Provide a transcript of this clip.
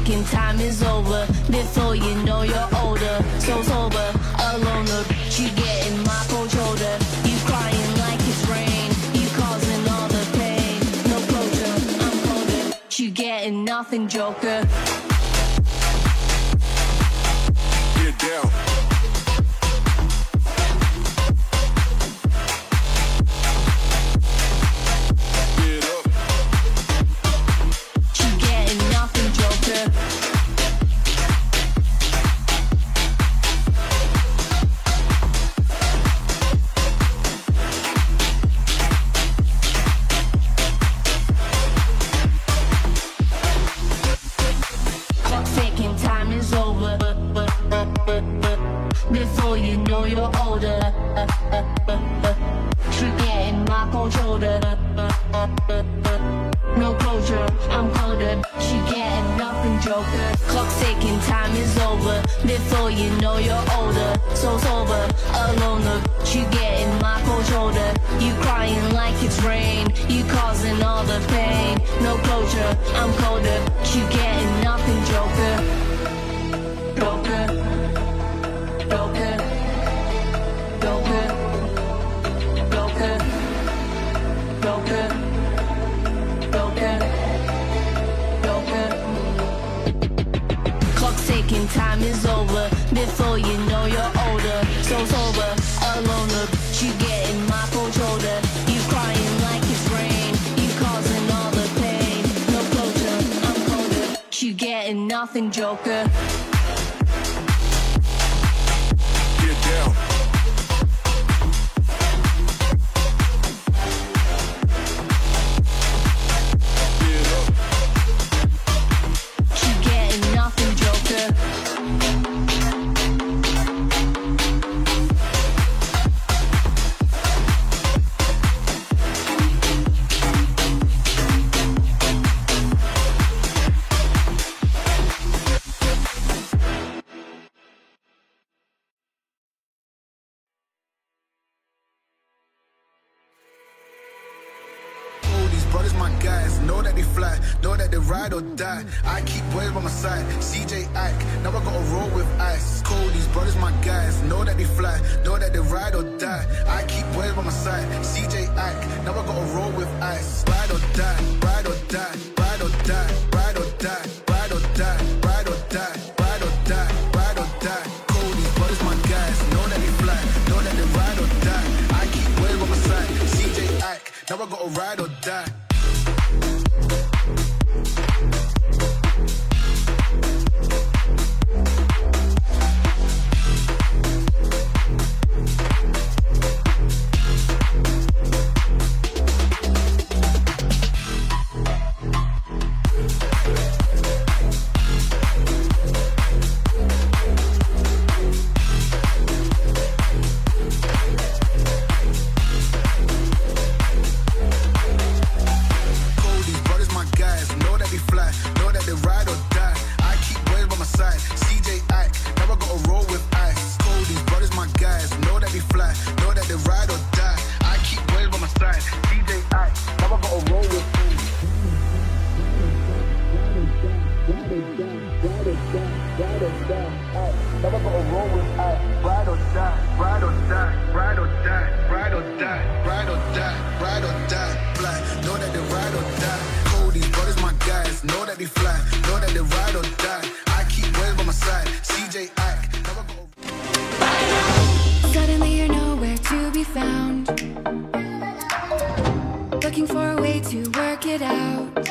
ticking, time is over. Before you know you're older, so sober, alone, the bitch you get in my cold shoulder. You crying like it's rain, you causing all the pain. No closure, I'm colder, you getting nothing, joker. Get down. Before you know you're older, forgetting my cold shoulder. No closure, I'm colder, she getting nothing, joker. Clock's ticking, time is over. Before you know you're older, so sober, alone, the bitch you getting my cold shoulder. You crying like it's rain, you causing all the pain. No closure, I'm colder, she getting nothing, joker. Joker. Joker, Joker, Joker, Joker, Joker, Joker. Clock's ticking, time is over. Before you know you're older, so sober, alone, the bitch you getting my cold shoulder. You crying like it's rain, you causing all the pain. No closure, I'm colder, you getting nothing, joker. Down. Brothers, my guys, know that they fly, know that they ride or die. I keep boys by my side, CJ Ike, now I gotta roll with ice. Cold, these brothers, my guys, know that they fly, know that they ride or die. I keep boys by my side, CJ Ike, now I gotta roll with ice. Ride or die, ride or die, ride or die, ride or die, ride or die, ride or die, ride or die, ride or die. Cold, these brothers, my guys, know that they fly, know that they ride or die. I keep boys by my side, CJ Ike, now I gotta ride or die. Suddenly you're nowhere to be found, looking for a way to work it out.